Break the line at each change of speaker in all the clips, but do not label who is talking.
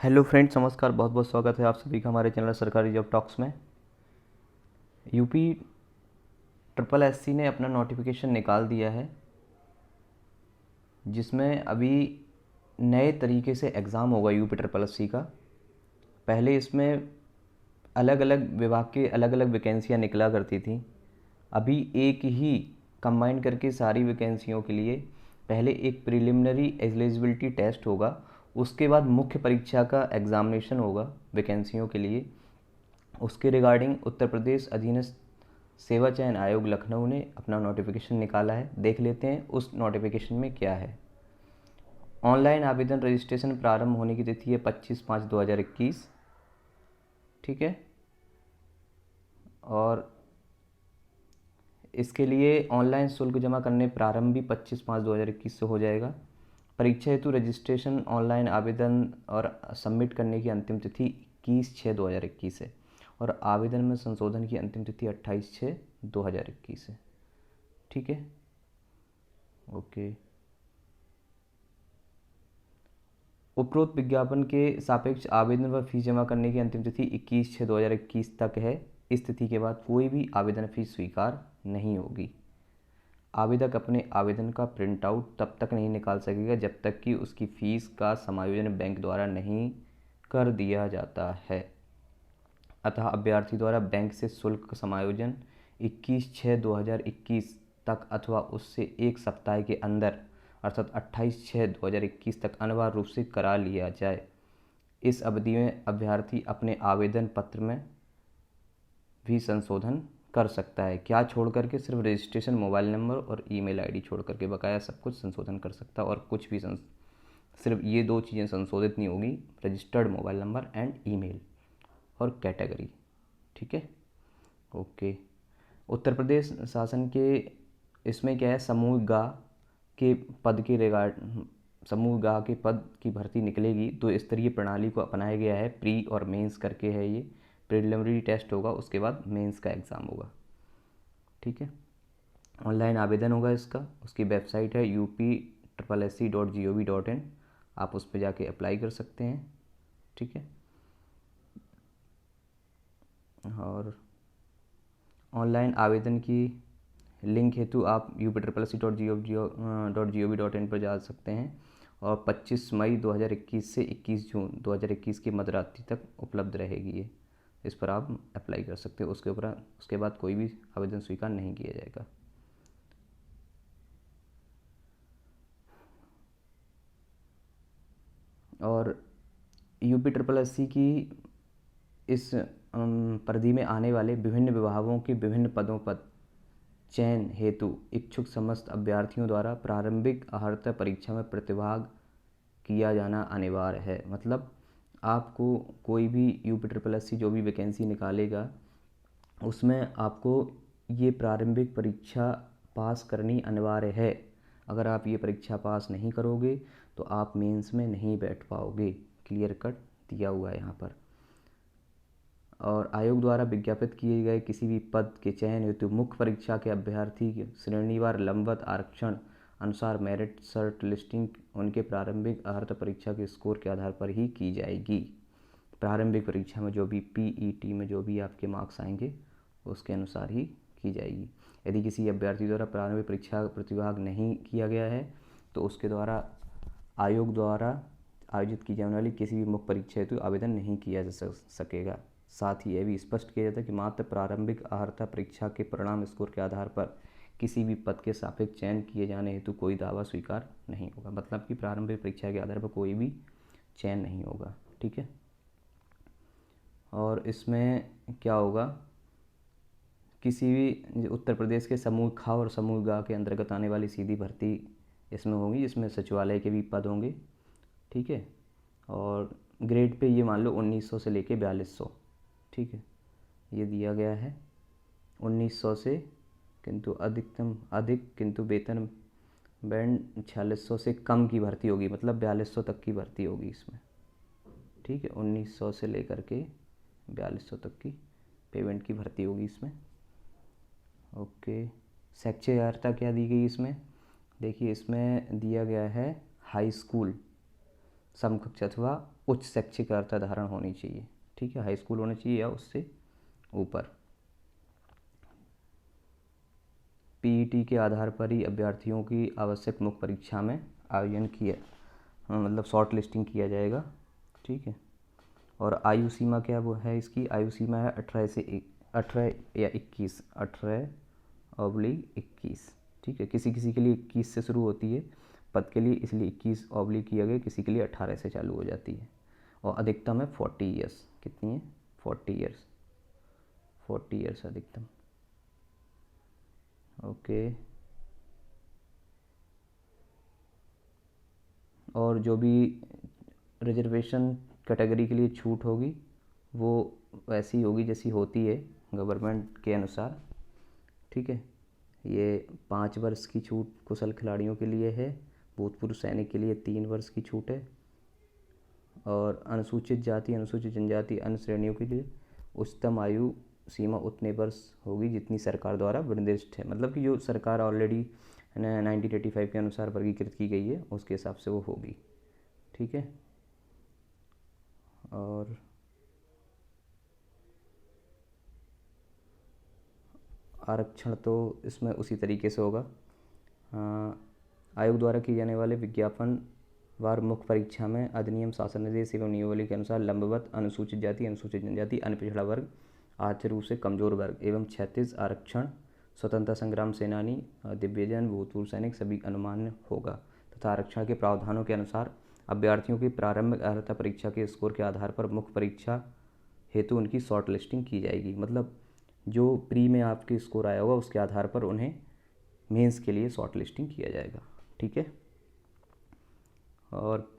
Hello friends, नमस्कार। बहुत बहुत स्वागत है आप सभी का हमारे चैनल सरकारी जॉब टॉक्स में। यूपी ट्रिपल एससी ने अपना नोटिफिकेशन निकाल दिया है, जिसमें अभी नए तरीके से एग्ज़ाम होगा यूपी ट्रिपल एससी का। पहले इसमें अलग अलग विभाग के अलग अलग वैकेंसियाँ निकला करती थी। अभी एक ही कंबाइन करके सारी वैकेंसियों के लिए पहले एक प्रिलिमिनरी एलिजिबिलिटी टेस्ट होगा, उसके बाद मुख्य परीक्षा का एग्ज़ामिनेशन होगा वैकेंसियों के लिए। उसके रिगार्डिंग उत्तर प्रदेश अधीनस्थ सेवा चयन आयोग लखनऊ ने अपना नोटिफिकेशन निकाला है। देख लेते हैं उस नोटिफिकेशन में क्या है। ऑनलाइन आवेदन रजिस्ट्रेशन प्रारंभ होने की तिथि है 25/5/2021। ठीक है। और इसके लिए ऑनलाइन शुल्क जमा करने प्रारंभ भी 25/5/2021 से हो जाएगा। परीक्षा हेतु रजिस्ट्रेशन ऑनलाइन आवेदन और सबमिट करने की अंतिम तिथि 21/6/2021 है, और आवेदन में संशोधन की अंतिम तिथि 28/6/2021 है। ठीक है, ओके। उपरोक्त विज्ञापन के सापेक्ष आवेदन व फीस जमा करने की अंतिम तिथि 21/6/2021 तक है। इस तिथि के बाद कोई भी आवेदन फीस स्वीकार नहीं होगी। आवेदक अपने आवेदन का प्रिंट आउट तब तक नहीं निकाल सकेगा जब तक कि उसकी फ़ीस का समायोजन बैंक द्वारा नहीं कर दिया जाता है। अतः अभ्यर्थी द्वारा बैंक से शुल्क का समायोजन 21/6/2021 तक अथवा उससे एक सप्ताह के अंदर अर्थात 28/6/2021 तक अनिवार्य रूप से करा लिया जाए। इस अवधि में अभ्यर्थी अपने आवेदन पत्र में भी संशोधन कर सकता है। क्या छोड़ करके? सिर्फ रजिस्ट्रेशन मोबाइल नंबर और ईमेल आईडी छोड़ करके बकाया सब कुछ संशोधन कर सकता है। और कुछ भी सिर्फ ये दो चीज़ें संशोधित नहीं होगी, registered mobile number and email और कैटेगरी। ठीक है, ओके। उत्तर प्रदेश शासन के इसमें क्या है, समूह गा के पद के रिगार्ड समूह गा के पद की भर्ती निकलेगी। तो स्तरीय प्रणाली को अपनाया गया है। प्री और मेंस करके है ये। प्रिलिमिनरी टेस्ट होगा, उसके बाद मेंस का एग्ज़ाम होगा। ठीक है, ऑनलाइन आवेदन होगा इसका। उसकी वेबसाइट है upSSC.gov.in। आप उस पर जाके अप्लाई कर सकते हैं। ठीक है, और ऑनलाइन आवेदन की लिंक हेतु आप upSSC.gov.in पर जा सकते हैं। और 25 मई 2021 से 21 जून 2021 की मध्यरात्रि तक उपलब्ध रहेगी ये। इस पर आप अप्लाई कर सकते हो। उसके बाद कोई भी आवेदन स्वीकार नहीं किया जाएगा। और यूपी ट्रिपल एससी की इस परिधि में आने वाले विभिन्न विभागों के विभिन्न पदों पर चयन हेतु इच्छुक समस्त अभ्यर्थियों द्वारा प्रारंभिक अर्हता परीक्षा में प्रतिभाग किया जाना अनिवार्य है। मतलब आपको कोई भी यूपी ट्रिपल एससी जो भी वैकेंसी निकालेगा, उसमें आपको ये प्रारंभिक परीक्षा पास करनी अनिवार्य है। अगर आप ये परीक्षा पास नहीं करोगे तो आप मेंस में नहीं बैठ पाओगे। क्लियर कट दिया हुआ है यहाँ पर। और आयोग द्वारा विज्ञापित किए गए किसी भी पद के चयन हेतु मुख्य परीक्षा के अभ्यर्थी की श्रेणीवार लंबवत आरक्षण अनुसार मेरिट शर्ट लिस्टिंग उनके प्रारंभिक अर्हता परीक्षा के स्कोर के आधार पर ही की जाएगी। प्रारंभिक परीक्षा में जो भी पीईटी में जो भी आपके मार्क्स आएंगे उसके अनुसार ही की जाएगी। यदि किसी अभ्यर्थी द्वारा प्रारंभिक परीक्षा प्रतिभाग नहीं किया गया है तो उसके द्वारा आयोग द्वारा आयोजित की जाने वाली किसी भी मुख्य परीक्षा हेतु आवेदन नहीं किया जा सकेगा। साथ ही यह भी स्पष्ट किया जाता है कि मात्र प्रारंभिक अर्हता परीक्षा के परिणाम स्कोर के आधार पर किसी भी पद के सापेक्ष चयन किए जाने हेतु कोई दावा स्वीकार नहीं होगा। मतलब कि प्रारंभिक परीक्षा के आधार पर कोई भी चयन नहीं होगा। ठीक है, और इसमें क्या होगा, किसी भी उत्तर प्रदेश के समूह खा और समूह गा के अंतर्गत आने वाली सीधी भर्ती इसमें होगी, जिसमें सचिवालय के भी पद होंगे। ठीक है, और ग्रेड पे ये मान लो 1900 से लेके 4200। ठीक है, ये दिया गया है 1900 से, किंतु अधिक किंतु वेतन बैंड 4600 से कम की भर्ती होगी। मतलब 4200 तक की भर्ती होगी इसमें। ठीक है, 1900 से लेकर के 4200 तक की पेमेंट की भर्ती होगी इसमें। ओके, शैक्षिक अर्हता क्या दी गई इसमें? देखिए, इसमें दिया गया है हाई स्कूल समकक्ष अथवा उच्च शैक्षिक अर्हता धारण होनी चाहिए। ठीक है, हाई स्कूल होना चाहिए या उससे ऊपर। पीईटी के आधार पर ही अभ्यर्थियों की आवश्यक मुख्य परीक्षा में आयोजन किया, मतलब शॉर्ट लिस्टिंग किया जाएगा। ठीक है, और आयु सीमा क्या वो है, इसकी आयु सीमा है 18 या 21, 18/21। ठीक है, किसी किसी के लिए 21 से शुरू होती है पद के लिए, इसलिए 21/ किया गया, किसी के लिए 18 से चालू हो जाती है। और अधिकतम है 40 ईयर्स। कितनी है? 40 ईयर्स, 40 ईयर्स अधिकतम। ओके, और जो भी रिजर्वेशन कैटेगरी के लिए छूट होगी वो वैसी होगी जैसी होती है गवर्नमेंट के अनुसार। ठीक है, ये 5 वर्ष की छूट कुशल खिलाड़ियों के लिए है, भूतपूर्व सैनिक के लिए 3 वर्ष की छूट है, और अनुसूचित जाति, अनुसूचित जनजाति, अन्य श्रेणियों के लिए उच्चतम आयु सीमा उतने वर्ष होगी जितनी सरकार द्वारा निर्दिष्ट है। मतलब कि जो सरकार ऑलरेडी 1985 के अनुसार वर्गीकृत की गई है उसके हिसाब से वो होगी। ठीक है, और आरक्षण तो इसमें उसी तरीके से होगा। आयोग द्वारा किए जाने वाले विज्ञापन वार मुख्य परीक्षा में अधिनियम, शासन निर्देश एवं नियमावली के अनुसार लंबवत अनुसूचित जाति, अनुसूचित जनजाति, अन्य पिछड़ा वर्ग, आर्थिक रूप से कमजोर वर्ग एवं क्षैतिज आरक्षण, स्वतंत्रता संग्राम सेनानी, दिव्यजन, भूतपूर्व सैनिक सभी अनुमान्य होगा तथा आरक्षण के प्रावधानों के अनुसार अभ्यर्थियों की प्रारंभिक अर्हता परीक्षा के स्कोर के आधार पर मुख्य परीक्षा हेतु उनकी शॉर्ट लिस्टिंग की जाएगी। मतलब जो प्री में आपके स्कोर आया होगा उसके आधार पर उन्हें मेंस के लिए शॉर्ट लिस्टिंग किया जाएगा। ठीक है, और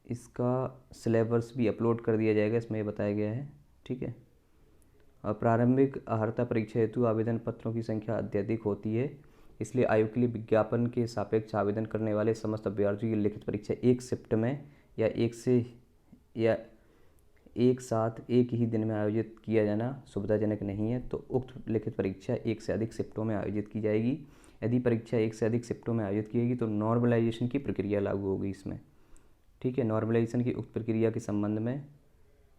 इसका सिलेबस भी अपलोड कर दिया जाएगा, इसमें ये बताया गया है। ठीक है, और प्रारंभिक अर्हता परीक्षा हेतु आवेदन पत्रों की संख्या अत्यधिक होती है, इसलिए आयोग के लिए विज्ञापन के सापेक्ष आवेदन करने वाले समस्त अभ्यर्थियों की लिखित परीक्षा एक शिफ्ट में या एक साथ एक ही दिन में आयोजित किया जाना सुविधाजनक नहीं है, तो उक्त लिखित परीक्षा एक से अधिक शिफ्टों में आयोजित की जाएगी। यदि परीक्षा एक से अधिक शिफ्टों में आयोजित की जाएगी तो नॉर्मलाइजेशन की प्रक्रिया लागू होगी इसमें। ठीक है, नॉर्मलाइजेशन की उक्त प्रक्रिया के संबंध में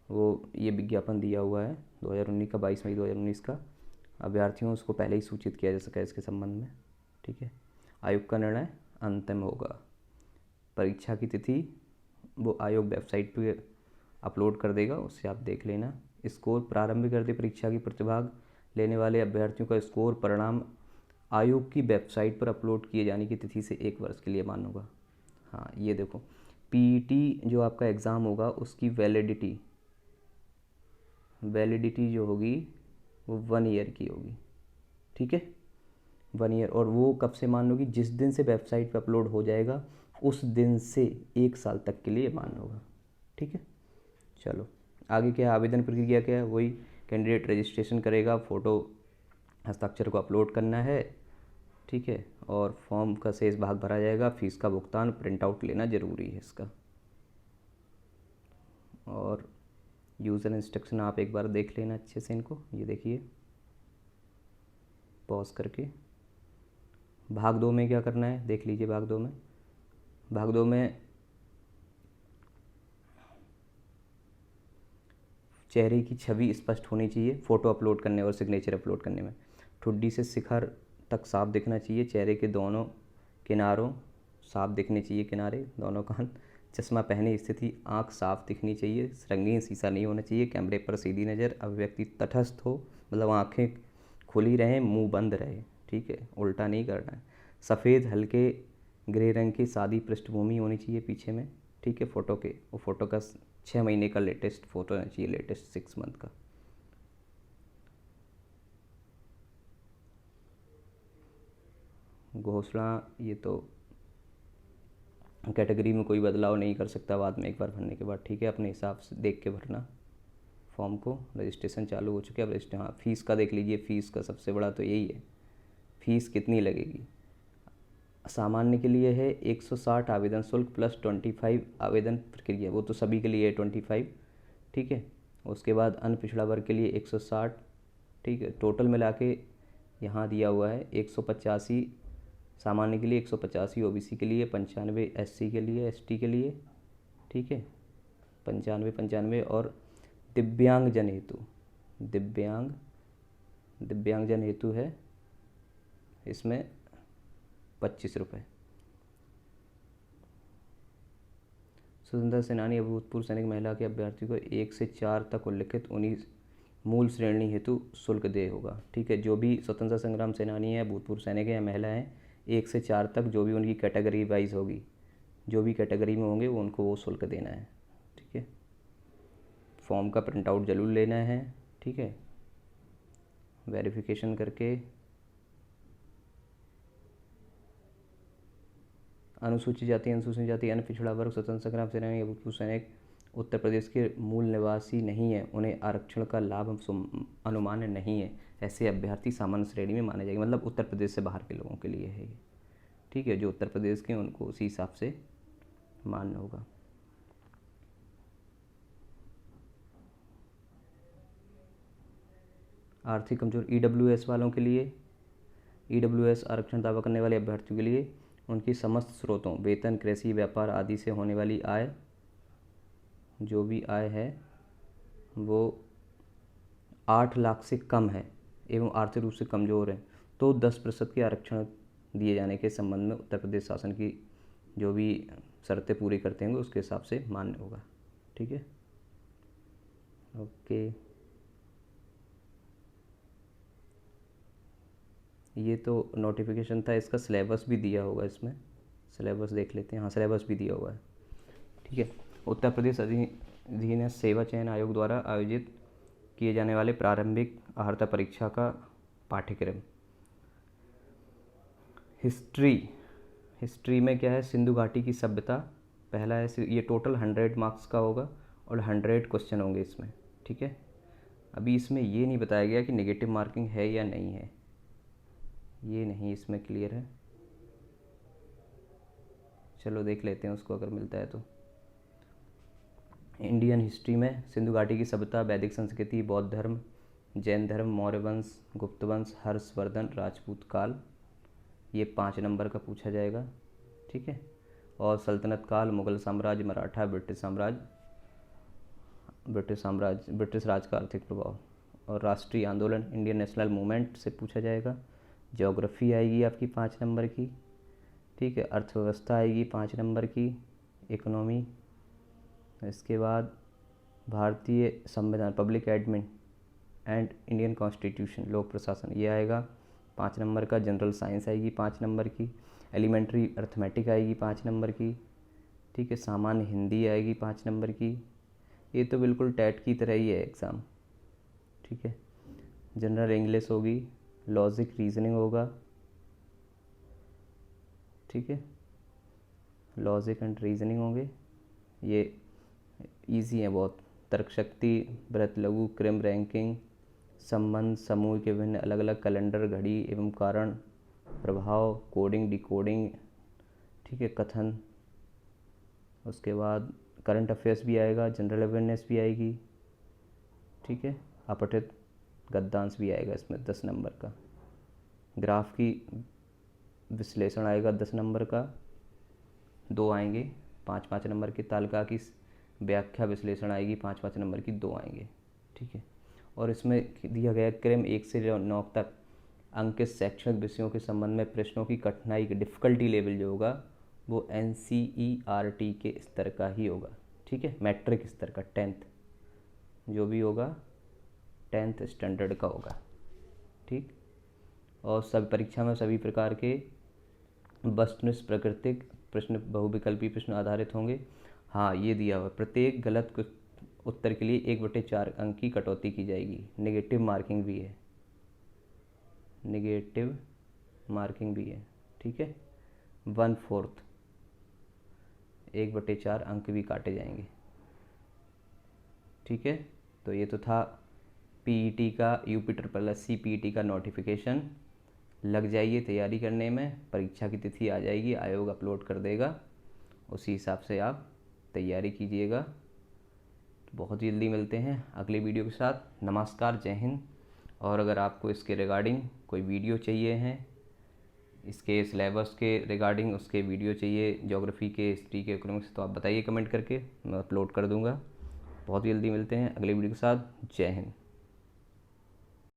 वो ये विज्ञापन दिया हुआ है 2019 का, 22 मई 2019 का। अभ्यर्थियों उसको पहले ही सूचित किया जा सका इसके संबंध में। ठीक है, आयोग का निर्णय अंतिम होगा। परीक्षा की तिथि वो आयोग वेबसाइट पे अपलोड कर देगा, उससे आप देख लेना। स्कोर, प्रारंभिक अर्हता परीक्षा की प्रतिभाग लेने वाले अभ्यर्थियों का स्कोर परिणाम आयोग की वेबसाइट पर अपलोड किए जाने की तिथि से 1 वर्ष के लिए मान्य होगा। हाँ, ये देखो, पीईटी जो आपका एग्ज़ाम होगा उसकी वैलिडिटी जो होगी वो 1 ईयर की होगी। ठीक है, 1 ईयर, और वो कब से मान्य होगी? जिस दिन से वेबसाइट पर अपलोड हो जाएगा उस दिन से 1 साल तक के लिए मान्य होगा। ठीक है, चलो आगे क्या है, आवेदन प्रक्रिया क्या है? वही कैंडिडेट रजिस्ट्रेशन करेगा, फ़ोटो हस्ताक्षर को अपलोड करना है। ठीक है, और फॉर्म का शेष भाग भरा जाएगा, फीस का भुगतान, प्रिंट आउट लेना ज़रूरी है इसका। और यूज़र इंस्ट्रक्शन आप एक बार देख लेना अच्छे से इनको, ये देखिए पॉज करके। भाग 2 में क्या करना है देख लीजिए। भाग 2 में चेहरे की छवि स्पष्ट होनी चाहिए फ़ोटो अपलोड करने और सिग्नेचर अपलोड करने में। ठुड्डी से शिखर तक साफ दिखना चाहिए, चेहरे के दोनों किनारों साफ दिखने चाहिए, किनारे दोनों कान। चश्मा पहने स्थिति, आँख साफ दिखनी चाहिए, रंगीन शीशा नहीं होना चाहिए, कैमरे पर सीधी नज़र, अभिव्यक्ति तटस्थ हो, मतलब आँखें खुली रहें, मुंह बंद रहे। ठीक है, उल्टा नहीं करना है। सफ़ेद हल्के ग्रे रंग की सादी पृष्ठभूमि होनी चाहिए पीछे में। ठीक है, फ़ोटो का 6 महीने का लेटेस्ट फ़ोटो होना चाहिए, लेटेस्ट 6 मंथ का। घोषणा, ये तो कैटेगरी में कोई बदलाव नहीं कर सकता बाद में, एक बार भरने के बाद। ठीक है, अपने हिसाब से देख के भरना फॉर्म को। रजिस्ट्रेशन चालू हो चुके हैं, अब हाँ, फीस का देख लीजिए। फ़ीस का सबसे बड़ा तो यही है, फ़ीस कितनी लगेगी। सामान्य के लिए है 160 आवेदन शुल्क प्लस 25 आवेदन प्रक्रिया, वो तो सभी के लिए है 25। ठीक है, उसके बाद अन्य पिछड़ा वर्ग के लिए 160। ठीक है, टोटल मिला के यहाँ दिया हुआ है 185 सामान्य के लिए 185, ओबीसी के लिए 95, एससी के लिए, एसटी के लिए, ठीक है 95 और दिव्यांगजन हेतु, दिव्यांगजन हेतु है इसमें 25 रुपये। स्वतंत्रता सेनानी या भूतपूर्व सैनिक महिला के अभ्यर्थी को 1 से 4 तक उल्लिखित उन्हीं मूल श्रेणी हेतु शुल्क देय होगा, ठीक है। जो भी स्वतंत्रता संग्राम सेनानी है, भूतपूर्व सैनिक है या महिला हैं, 1 से 4 तक जो भी उनकी कैटेगरी वाइज होगी, जो भी कैटेगरी में होंगे वो उनको वो शुल्क देना है, ठीक है। फॉर्म का प्रिंट आउट जरूर लेना है, ठीक है, वेरिफिकेशन करके। अनुसूचित जाति, अनुसूचित जाति, अन्य पिछड़ा वर्ग, स्वतंत्रता संग्राम सेनानी या भूतपूर्व सैनिक उत्तर प्रदेश के मूल निवासी नहीं है, उन्हें आरक्षण का लाभ अनुमान्य नहीं है, ऐसे अभ्यर्थी सामान्य श्रेणी में माने जाएंगे। मतलब उत्तर प्रदेश से बाहर के लोगों के लिए है ये, ठीक है। जो उत्तर प्रदेश के उनको उसी हिसाब से मान्य होगा। आर्थिक कमजोर ईडब्ल्यूएस वालों के लिए, ईडब्ल्यूएस आरक्षण दावा करने वाले अभ्यर्थियों के लिए उनकी समस्त स्रोतों, वेतन, कृषि, व्यापार आदि से होने वाली आय, जो भी आय है वो 8 लाख से कम है एवं आर्थिक रूप से कमज़ोर है तो 10% के आरक्षण दिए जाने के संबंध में उत्तर प्रदेश शासन की जो भी शर्तें पूरी करते हैं उसके हिसाब से मान्य होगा, ठीक है। ओके, ये तो नोटिफिकेशन था, इसका सिलेबस भी दिया होगा, इसमें सिलेबस देख लेते हैं। हाँ, सिलेबस भी दिया हुआ है, ठीक है। उत्तर प्रदेश अधीन सेवा चयन आयोग द्वारा आयोजित किए जाने वाले प्रारंभिक अर्हता परीक्षा का पाठ्यक्रम। हिस्ट्री में क्या है, सिंधु घाटी की सभ्यता पहला है, ये टोटल 100 मार्क्स का होगा और 100 क्वेश्चन होंगे इसमें, ठीक है। अभी इसमें ये नहीं बताया गया कि नेगेटिव मार्किंग है या नहीं है, ये नहीं इसमें क्लियर है। चलो देख लेते हैं उसको, अगर मिलता है तो। इंडियन हिस्ट्री में सिंधु घाटी की सभ्यता, वैदिक संस्कृति, बौद्ध धर्म, जैन धर्म, मौर्य वंश, गुप्त वंश, हर्षवर्धन, राजपूत काल, ये 5 नंबर का पूछा जाएगा, ठीक है। और सल्तनत काल, मुगल साम्राज्य, मराठा, ब्रिटिश राज का आर्थिक प्रभाव। और राष्ट्रीय आंदोलन, इंडियन नेशनल मूवमेंट से पूछा जाएगा। ज्योग्राफी आएगी आपकी 5 नंबर की, ठीक है। अर्थव्यवस्था आएगी 5 नंबर की, इकोनॉमी। इसके बाद भारतीय संविधान, public admin and Indian constitution, लोक प्रशासन, ये आएगा 5 नंबर का। जनरल साइंस आएगी 5 नंबर की। एलिमेंट्री अर्थमेटिक आएगी 5 नंबर की, ठीक है। सामान्य हिंदी आएगी 5 नंबर की। ये तो बिल्कुल टैट की तरह ही है एग्ज़ाम, ठीक है। जनरल इंग्लिश होगी, लॉजिक रीजनिंग होगा, ठीक है। लॉजिक एंड रीजनिंग होंगे, ये इजी है बहुत। तर्क शक्ति, बृहत लघु, क्रम रैंकिंग, संबंध, समूह के विभिन्न अलग अलग कैलेंडर, घड़ी एवं कारण, प्रभाव, कोडिंग, डिकोडिंग, ठीक है, कथन। उसके बाद करंट अफेयर्स भी आएगा, जनरल अवेयरनेस भी आएगी, ठीक है। अपठित गद्यांश भी आएगा इसमें 10 नंबर का। ग्राफ की विश्लेषण आएगा 10 नंबर का, 2 आएंगे 5-5 नंबर के। तालिका की व्याख्या विश्लेषण आएगी 5-5 नंबर की, 2 आएंगे, ठीक है। और इसमें दिया गया क्रम 1 से 9 तक अंकित शैक्षणिक विषयों के संबंध में प्रश्नों की कठिनाई की डिफ़िकल्टी लेवल जो होगा वो NCERT के स्तर का ही होगा, ठीक है। मैट्रिक स्तर का, 10th जो भी होगा 10th स्टैंडर्ड का होगा, ठीक। और सब परीक्षा में सभी प्रकार के वस्तुनिष्ठ प्राकृतिक प्रश्न बहुविकल्पी प्रश्न आधारित होंगे। हाँ, ये दिया हुआ, प्रत्येक गलत उत्तर के लिए 1/4 अंक की कटौती की जाएगी। नेगेटिव मार्किंग भी है, नेगेटिव मार्किंग भी है, ठीक है। 1/4 1/4 अंक भी काटे जाएंगे, ठीक है। तो ये तो था PET का, UP-SSC PET का नोटिफिकेशन। लग जाइए तैयारी करने में, परीक्षा की तिथि आ जाएगी, आयोग अपलोड कर देगा, उसी हिसाब से आप तैयारी कीजिएगा। तो बहुत जल्दी मिलते हैं अगली वीडियो के साथ। नमस्कार, जय हिंद। और अगर आपको इसके रिगार्डिंग कोई वीडियो चाहिए हैं इसके सिलेबस के रिगार्डिंग उसके वीडियो चाहिए, ज्योग्राफी के, हिस्ट्री के, इकोनॉमिक्स, तो आप बताइए कमेंट करके, मैं अपलोड कर दूँगा। बहुत जल्दी मिलते हैं अगले वीडियो के साथ। जय हिंद।